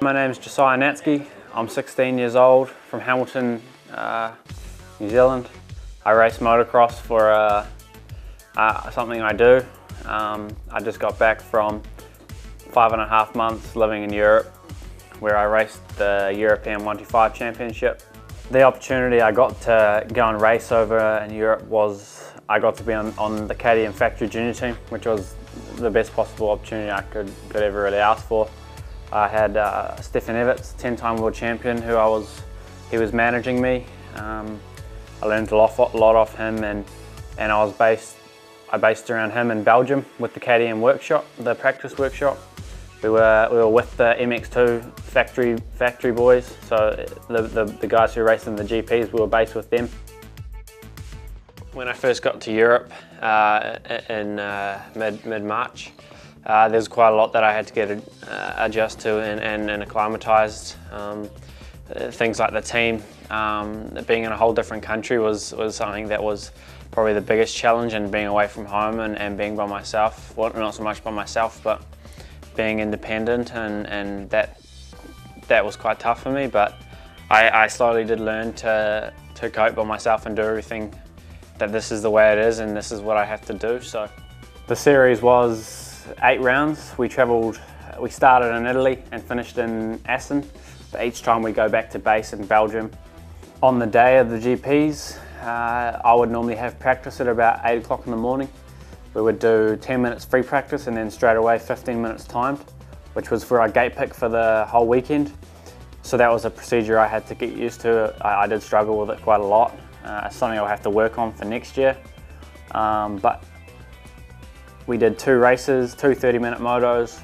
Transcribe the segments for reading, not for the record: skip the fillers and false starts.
My name is Josiah Natzke. I'm 16 years old from Hamilton, New Zealand. I race motocross for something I do. I just got back from 5.5 months living in Europe, where I raced the European 125 Championship. The opportunity I got to go and race over in Europe was I got to be on the KTM factory junior team, which was the best possible opportunity I could ever really ask for. I had Stefan Everts, 10-time world champion, he was managing me. I learned a lot off him, and I based around him in Belgium with the KTM workshop, the practice workshop. We were with the MX2 factory boys, so the guys who raced in the GPs, we were based with them. When I first got to Europe in mid-March, there's quite a lot that I had to get adjust to and acclimatized. Things like the team, being in a whole different country was something that was probably the biggest challenge, and being away from home and being by myself. Well, not so much by myself, but being independent, and that was quite tough for me, but I slowly did learn to cope by myself and do everything, that this is the way it is and this is what I have to do. So the series was 8 rounds. We started in Italy and finished in Essen, but each time we go back to base in Belgium. On the day of the GPs, I would normally have practice at about 8 o'clock in the morning. We would do 10 minutes free practice and then straight away 15 minutes timed, which was for our gate pick for the whole weekend. So that was a procedure I had to get used to. I did struggle with it quite a lot. It's something I'll have to work on for next year. But we did 2 races, 2 30-minute motos.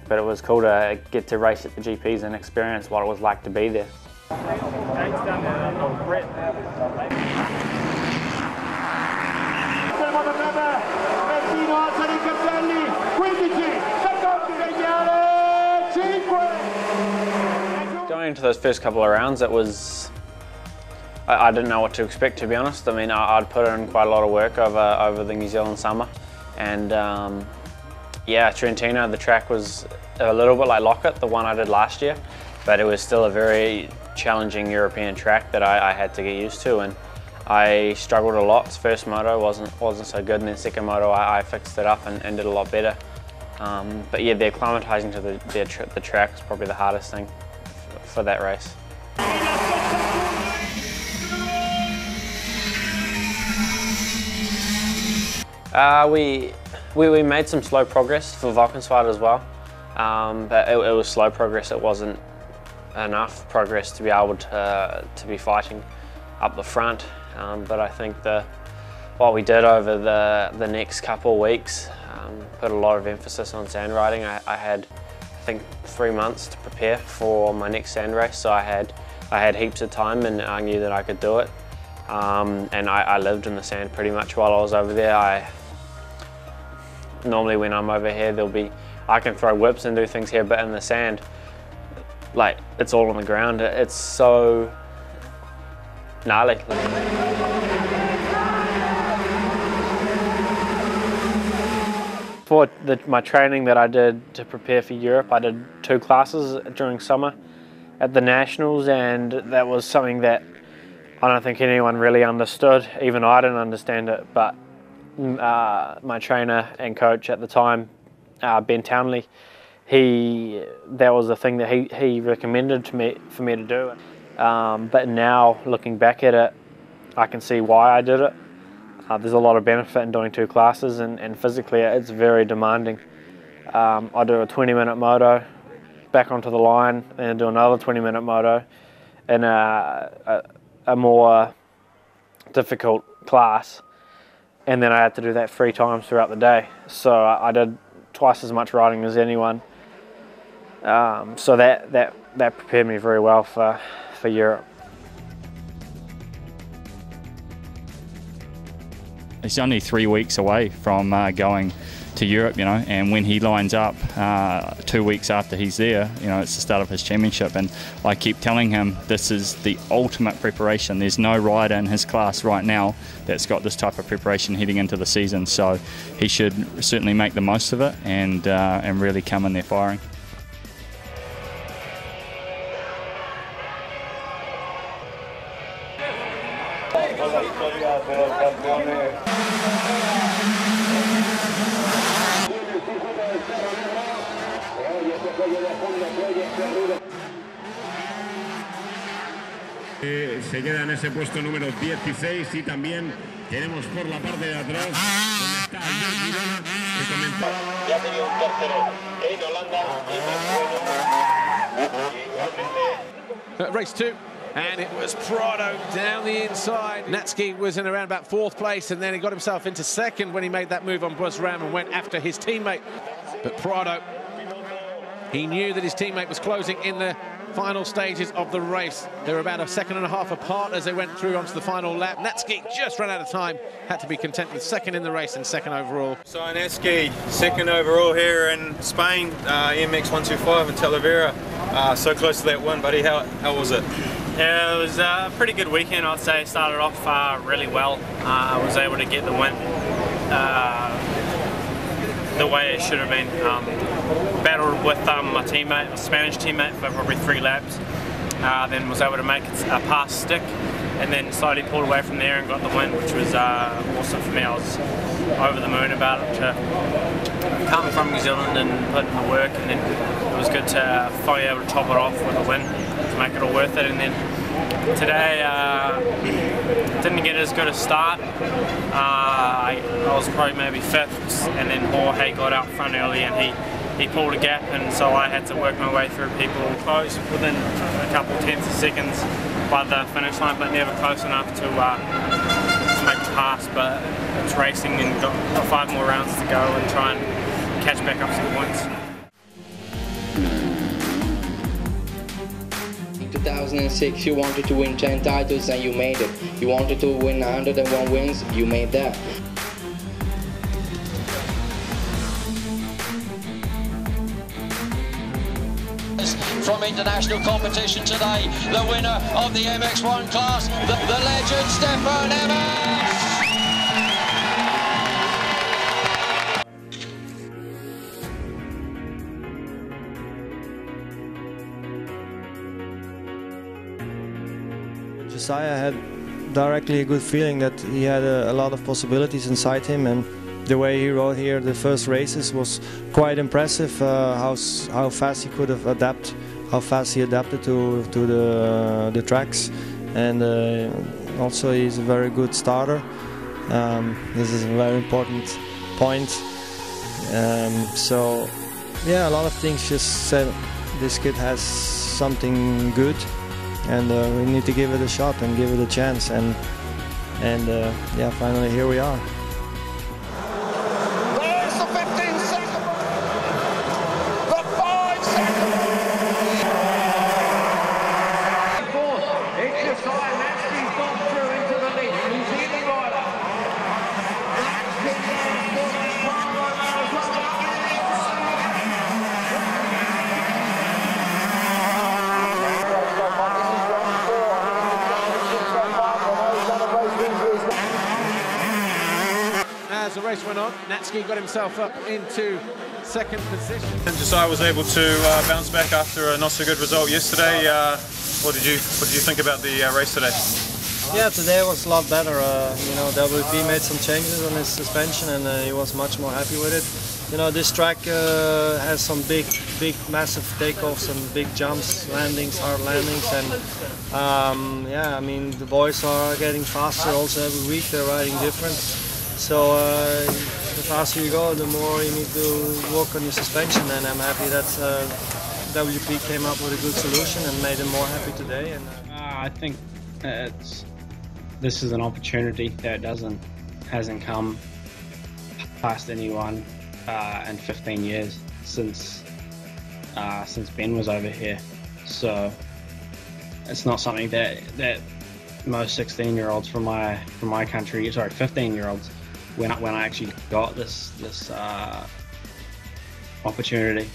But it was cool to get to race at the GPs and experience what it was like to be there. Going into those first couple of rounds, I didn't know what to expect, to be honest. I mean, I'd put in quite a lot of work over the New Zealand summer, and yeah, Trentino, the track was a little bit like Lockett, the one I did last year, but it was still a very challenging European track that I had to get used to, and I struggled a lot. First moto wasn't so good, and then second moto I fixed it up and did a lot better. But yeah, the acclimatizing to the track was probably the hardest thing for that race. We made some slow progress for Valkenswaard as well, but it was slow progress. It wasn't enough progress to be able to be fighting up the front. But I think what we did over the next couple of weeks put a lot of emphasis on sand riding. I had, I think, 3 months to prepare for my next sand race, so I had heaps of time, and I knew that I could do it. And I lived in the sand pretty much while I was over there. Normally when I'm over here, I can throw whips and do things here, but in the sand, like, it's all on the ground. It's so gnarly. For my training that I did to prepare for Europe, I did 2 classes during summer at the Nationals, and that was something that I don't think anyone really understood. Even I didn't understand it, but my trainer and coach at the time, Ben Townley, that was the thing that he recommended for me to do. But now, looking back at it, I can see why I did it. There's a lot of benefit in doing 2 classes, and physically it's very demanding. I do a 20-minute moto, back onto the line, and do another 20-minute moto in a more difficult class, and then I had to do that 3 times throughout the day. So I did twice as much riding as anyone. So that prepared me very well for Europe. It's only 3 weeks away from going to Europe, you know, and when he lines up 2 weeks after he's there, you know, it's the start of his championship, and I keep telling him this is the ultimate preparation. There's no rider in his class right now that's got this type of preparation heading into the season, so he should certainly make the most of it and really come in there firing. se queda en ese puesto número 16 y también tenemos por la parte de atrás donde está Dirk, que comentaba. Ya tenía un tercero en Holanda y más Race 2. And it was Prado down the inside. Natzke was in around about 4th place, and then he got himself into 2nd when he made that move on Buzz Ram and went after his teammate. But Prado, he knew that his teammate was closing in the final stages of the race. They were about a second and a half apart as they went through onto the final lap. Natzke just ran out of time, had to be content with 2nd in the race and 2nd overall. Josiah Natzke, 2nd overall here in Spain, EMX 125 in Talavera. So close to that win, buddy. How was it? Yeah, it was a pretty good weekend, I'd say. Started off really well. I was able to get the win the way it should have been. Battled with my teammate, my Spanish teammate, for probably 3 laps. Then was able to make a pass stick, and then slowly pulled away from there and got the win, which was awesome for me. I was over the moon about it, to come from New Zealand and put in the work, and then it was good to finally able to top it off with a win to make it all worth it. And then today didn't get as good a start. I was probably maybe 5th, and then Jorge got out front early and he pulled a gap, and so I had to work my way through people close within a couple tenths of seconds by the finish line, but never close enough to make the pass. But it's racing, and got 5 more rounds to go and try and catch back up some points. 2006, you wanted to win 10 titles and you made it. You wanted to win 101 wins, you made that. From international competition today, the winner of the MX1 class, the legend Stefan Everts! Josiah had directly a good feeling that he had a lot of possibilities inside him, and the way he rode here the first races was quite impressive. How fast he could have adapted, how fast he adapted to the tracks, and also he's a very good starter. This is a very important point. So yeah, a lot of things just said this kid has something good, and we need to give it a shot and give it a chance, and yeah, finally here we are. There's the 15-second, the 5-second. Of course, it's Josiah Natzke's gone through into the lead. New Zealand rider. As the race went on, Natzke got himself up into 2nd position. And Josiah was able to bounce back after a not so good result yesterday. What did you think about the race today? Yeah, today was a lot better. You know, WP made some changes on his suspension, and he was much more happy with it. You know, this track has some big, massive takeoffs and big jumps, landings, hard landings, and yeah, I mean, the boys are getting faster also every week. They're riding different. So the faster you go, the more you need to work on your suspension, and I'm happy that WP came up with a good solution and made him more happy today. And I think this is an opportunity that hasn't come past anyone in 15 years since Ben was over here. So it's not something that most 16-year-olds from my country, sorry, 15-year-olds, when I actually got this opportunity,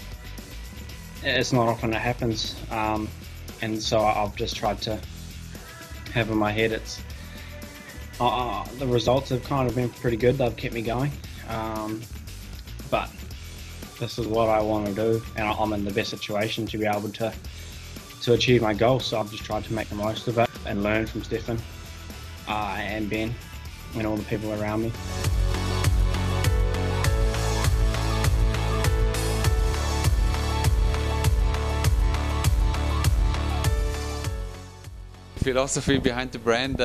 it's not often it happens, and so I've just tried to have in my head it's the results have kind of been pretty good. They've kept me going, but this is what I want to do, and I'm in the best situation to be able to achieve my goal. So I've just tried to make the most of it and learn from Stefan and Ben and all the people around me. philosophy behind the brand.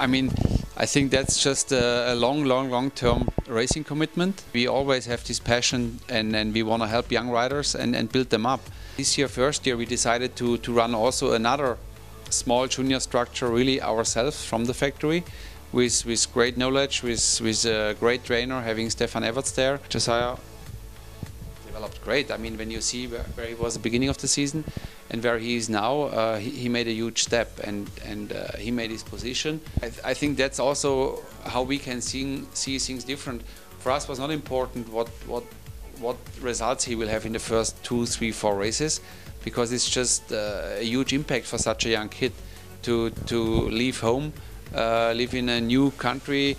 I mean, I think that's just a long-term racing commitment. We always have this passion, and we want to help young riders and build them up. This year, first year, we decided to run also another small junior structure really ourselves from the factory, with great knowledge, with a great trainer, having Stefan Everts there. Josiah developed great. I mean, when you see where he was at the beginning of the season and where he is now, he made a huge step, and he made his position. I think that's also how we can see things different. For us, it was not important what results he will have in the first 2, 3, 4 races, because it's just a huge impact for such a young kid to leave home, live in a new country,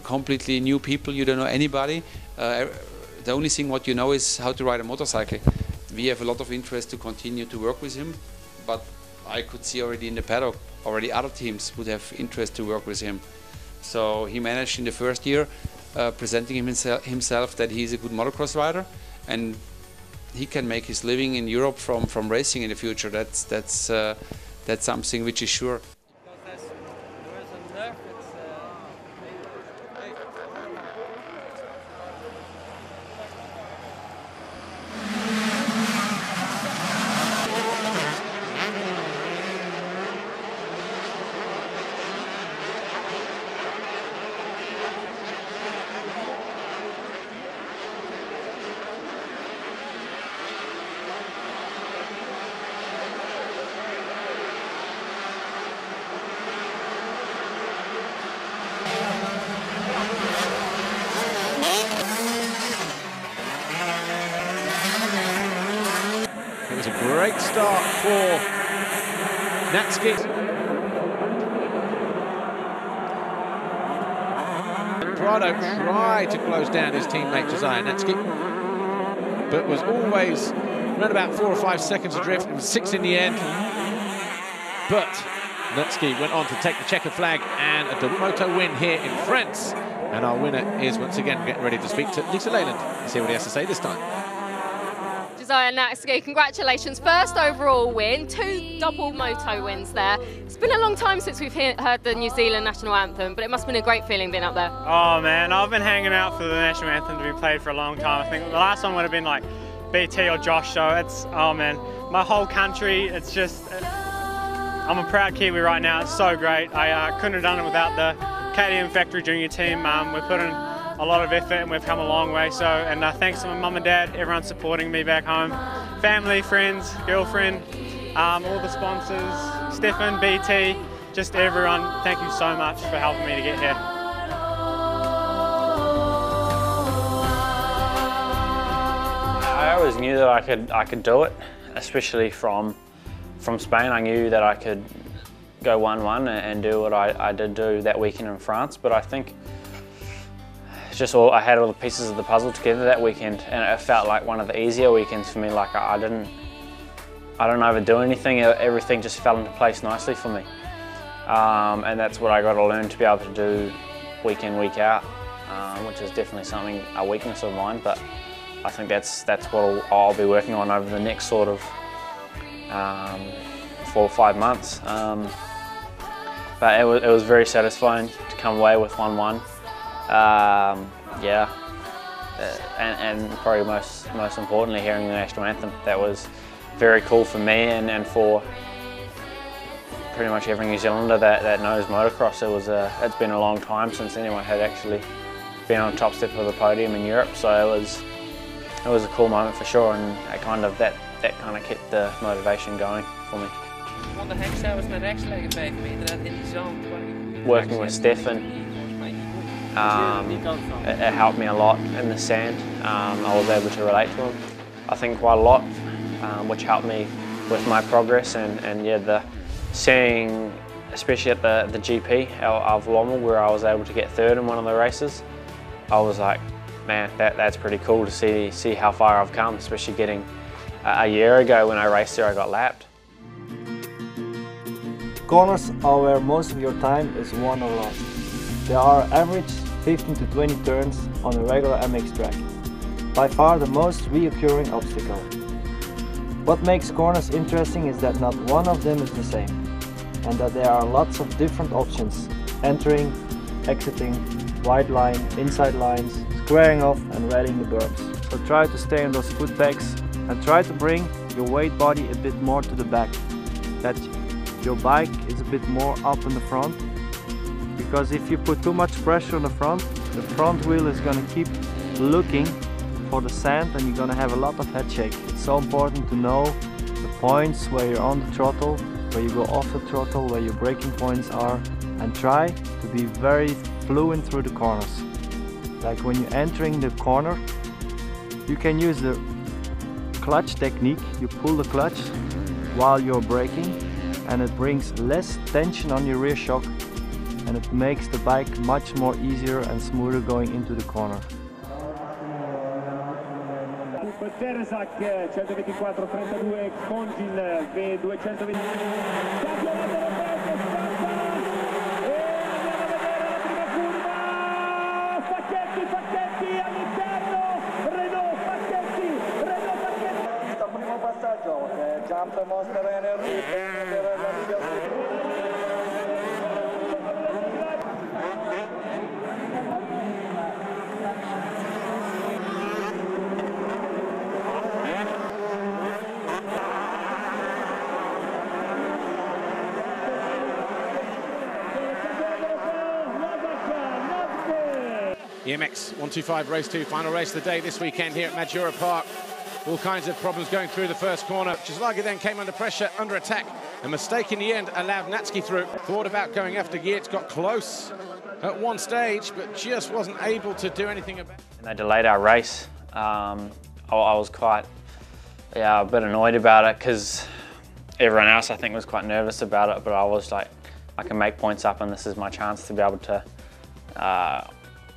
completely new people. You don't know anybody. The only thing what you know is how to ride a motorcycle. We have a lot of interest to continue to work with him, but I could see already in the paddock, already other teams would have interest to work with him. So he managed in the first year, presenting himself that he's a good motocross rider, and he can make his living in Europe from racing in the future. That's something which is sure. Great start for Natzke. Prado tried to close down his teammate Josiah Natzke, but was always around about 4 or 5 seconds adrift. It was 6 in the end, but Natzke went on to take the checkered flag and a double moto win here in France. And our winner is once again getting ready to speak to Lisa Leyland and see what he has to say this time. Josiah Natzke, congratulations. First overall win, 2 double moto wins there. It's been a long time since we've heard the New Zealand national anthem, but it must have been a great feeling being up there. Oh man, I've been hanging out for the national anthem to be played for a long time. I think the last one would have been like BT or Josh, so it's, oh man, my whole country, it's just, I'm a proud Kiwi right now. It's so great. I couldn't have done it without the KTM Factory Junior team. We put in a lot of effort and we've come a long way. So, and thanks to my mum and dad, everyone supporting me back home, family, friends, girlfriend, all the sponsors, Stefan, BT, just everyone. Thank you so much for helping me to get here. I always knew that I could do it, especially from Spain. I knew that I could go 1-1 and do what I did do that weekend in France, but I think I had all the pieces of the puzzle together that weekend, and it felt like one of the easier weekends for me. Like I didn't overdo anything. Everything just fell into place nicely for me, and that's what I got to learn to be able to do week in, week out, which is definitely a weakness of mine. But I think that's what I'll be working on over the next sort of 4 or 5 months. But it was very satisfying to come away with 1-1. Yeah, and probably most importantly, hearing the national anthem. That was very cool for me and for pretty much every New Zealander that knows motocross. It's been a long time since anyone had actually been on the top step of the podium in Europe, so it was a cool moment for sure, and that kind of kept the motivation going for me. Working with Stefan, it helped me a lot in the sand. I was able to relate to him, I think, quite a lot, which helped me with my progress, and yeah, seeing, especially at the GP of Lommel, where I was able to get 3rd in one of the races, I was like, man, that's pretty cool to see how far I've come, especially getting a year ago when I raced there, I got lapped. Corners are where most of your time is won or lost. There are average 15 to 20 turns on a regular MX track. By far the most reoccurring obstacle. What makes corners interesting is that not one of them is the same, and that there are lots of different options: entering, exiting, wide line, inside lines, squaring off and rallying the berms. So try to stay on those foot pegs and try to bring your weight body a bit more to the back, that your bike is a bit more up in the front, because if you put too much pressure on the front wheel is going to keep looking for the sand and you're going to have a lot of head shake. It's so important to know the points where you're on the throttle, where you go off the throttle, where your braking points are, and try to be very fluent through the corners. Like when you're entering the corner, you can use the clutch technique. You pull the clutch while you're braking, and it brings less tension on your rear shock, and it makes the bike much more easier and smoother going into the corner. Dirk 124-32, Kongin V220. Jump Monster Energy per l'arrivo. EMX 125 Race 2, final race of the day this weekend here at Magura Park. All kinds of problems going through the first corner. Josiah then came under pressure, under attack. A mistake in the end allowed Natzke through. Thought about going after Geertz, got close at one stage, but just wasn't able to do anything about it. And they delayed our race. I was quite, a bit annoyed about it because everyone else I think was quite nervous about it, but I was like, I can make points up and this is my chance to be able to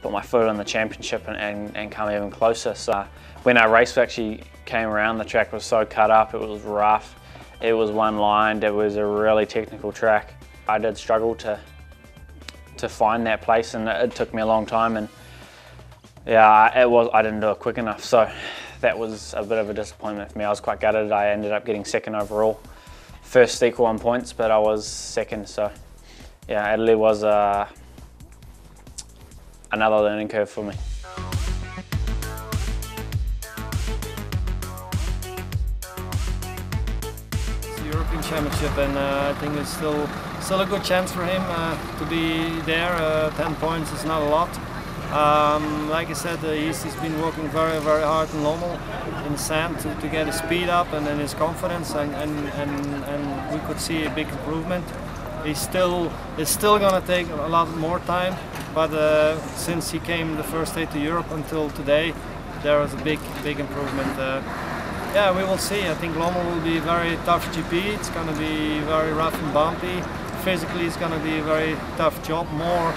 put my foot on the championship and come even closer. So when our race actually came around, the track was so cut up, it was rough, it was one-lined, it was a really technical track. I did struggle to find that place, and it took me a long time, and I didn't do it quick enough, so that was a bit of a disappointment for me. I was quite gutted. I ended up getting second overall. First equal on points, but I was second, so yeah, Italy was another learning curve for me. It's the European Championship, and I think it's still a good chance for him to be there. 10 points is not a lot. Like I said, he's been working very, very hard in Lommel, in sand, to get his speed up and his confidence, and we could see a big improvement. It's still going to take a lot more time, but since he came the first day to Europe until today, there was a big improvement. Yeah, we will see. I think Lommel will be a very tough GP. It's going to be very rough and bumpy. Physically, it's going to be a very tough job, more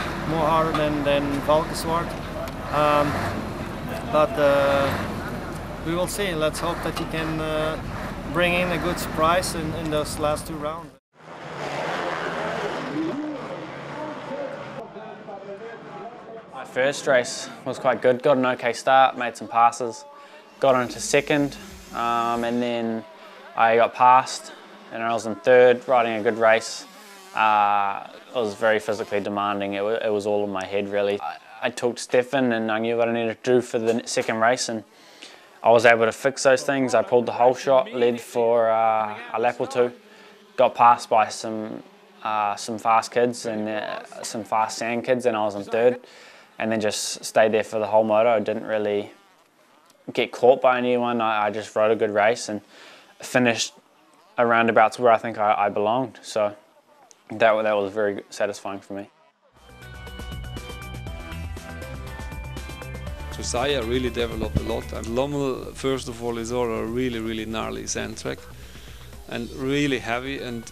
harder than Valkenswaard. But we will see. Let's hope that he can bring in a good surprise in those last 2 rounds. My first race was quite good. Got an okay start, made some passes, got into second, and then I got passed, and I was in third, riding a good race. It was very physically demanding. It was all in my head, really. I talked to Stefan and I knew what I needed to do for the second race, and I was able to fix those things. I pulled the whole shot, led for a lap or 2, got passed by some fast kids and some fast sand kids, and I was in third, and then just stayed there for the whole moto. I didn't really get caught by anyone. I just rode a good race and finished around about to where I think I belonged. So that was very satisfying for me. Josiah really developed a lot. Lommel, first of all, is all a really gnarly sand track and really heavy, and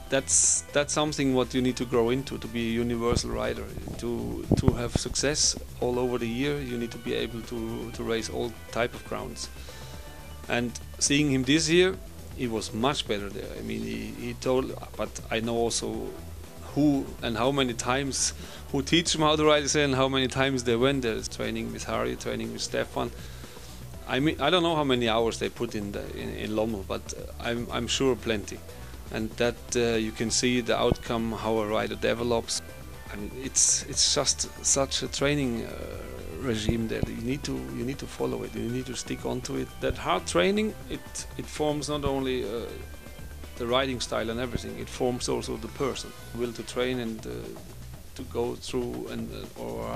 that's something what you need to grow into to be a universal rider. To have success all over the year, you need to be able to race all type of grounds. And seeing him this year, he was much better there. I mean, he told, but I know also who and how many times, who teach him how to ride the sand, and how many times they went there. Training with Harry, training with Stefan. I mean, I don't know how many hours they put in Lommel, but I'm sure plenty. And that you can see the outcome, how a rider develops. I mean, it's just such a training regime that you need to follow it. You need to stick onto it. That hard training, it forms not only the riding style and everything. It forms also the person, will to train and to go through and or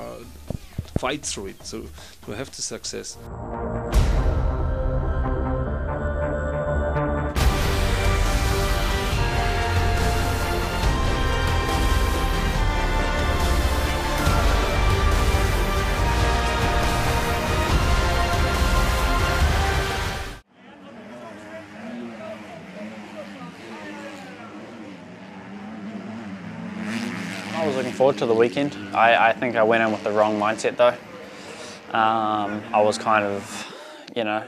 fight through it. So to have the success. I was looking forward to the weekend. I think I went in with the wrong mindset though. I was kind of, you know,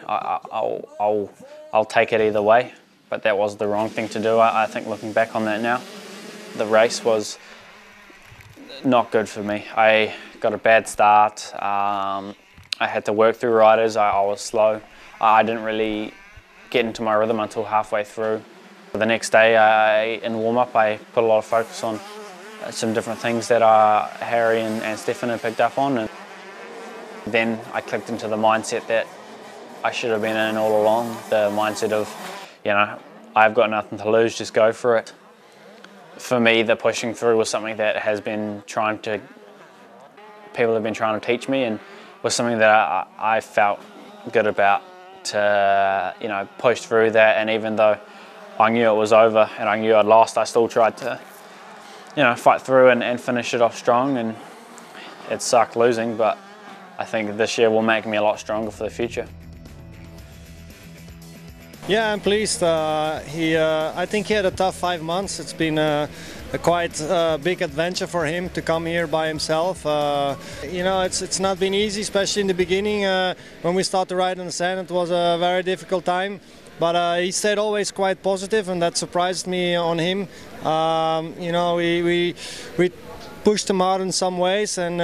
I'll take it either way, but that was the wrong thing to do. I think looking back on that now, the race was not good for me. I got a bad start. I had to work through riders. I was slow. I didn't really get into my rhythm until halfway through. The next day in warm-up, I put a lot of focus on some different things that Harry and Stefan had picked up on, and then I clicked into the mindset that I should have been in all along. The mindset of, you know, I've got nothing to lose, just go for it. For me, the pushing through was something that people have been trying to teach me, and was something that I felt good about to, you know, push through that. And even though I knew it was over and I knew I'd lost, I still tried to, you know, fight through and finish it off strong. And it sucked losing, but I think this year will make me a lot stronger for the future. Yeah, I'm pleased. I think he had a tough 5 months. It's been a quite big adventure for him to come here by himself. You know, it's not been easy, especially in the beginning. When we started to ride on the sand, it was a very difficult time. But he stayed always quite positive, and that surprised me on him. You know, we pushed him out in some ways, and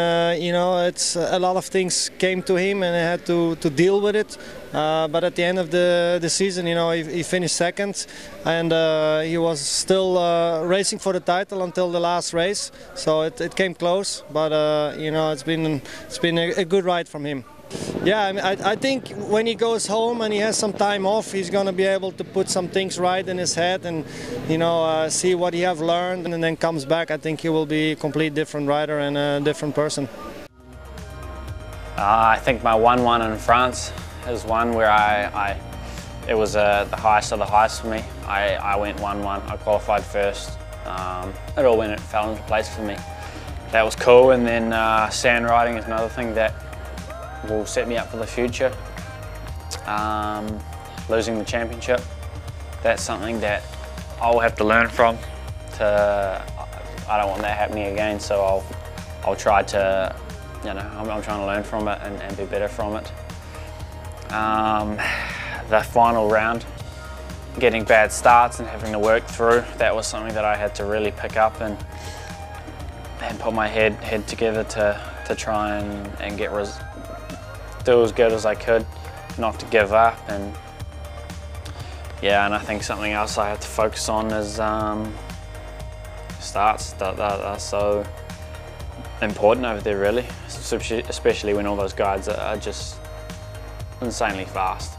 you know, it's a lot of things came to him, and he had to deal with it. But at the end of the season, you know, he finished second, and he was still racing for the title until the last race. So it came close, but you know, it's been a good ride from him. Yeah, I mean, I think when he goes home and he has some time off, he's going to be able to put some things right in his head and, you know, see what he have learned, and then comes back. I think he will be a complete different rider and a different person. I think my 1-1 in France is one where it was the highest of the highest for me. I went 1-1, I qualified first. It all fell into place for me. That was cool, and then sand riding is another thing that will set me up for the future. Losing the championship, that's something that I'll have to learn from. I don't want that happening again, so I'll try to, you know, I'm trying to learn from it and be better from it. The final round, getting bad starts and having to work through, that was something that I had to really pick up and put my head together to try and do as good as I could, not to give up. And yeah, and I think something else I have to focus on is starts that are so important over there, really, especially when all those guides are just insanely fast.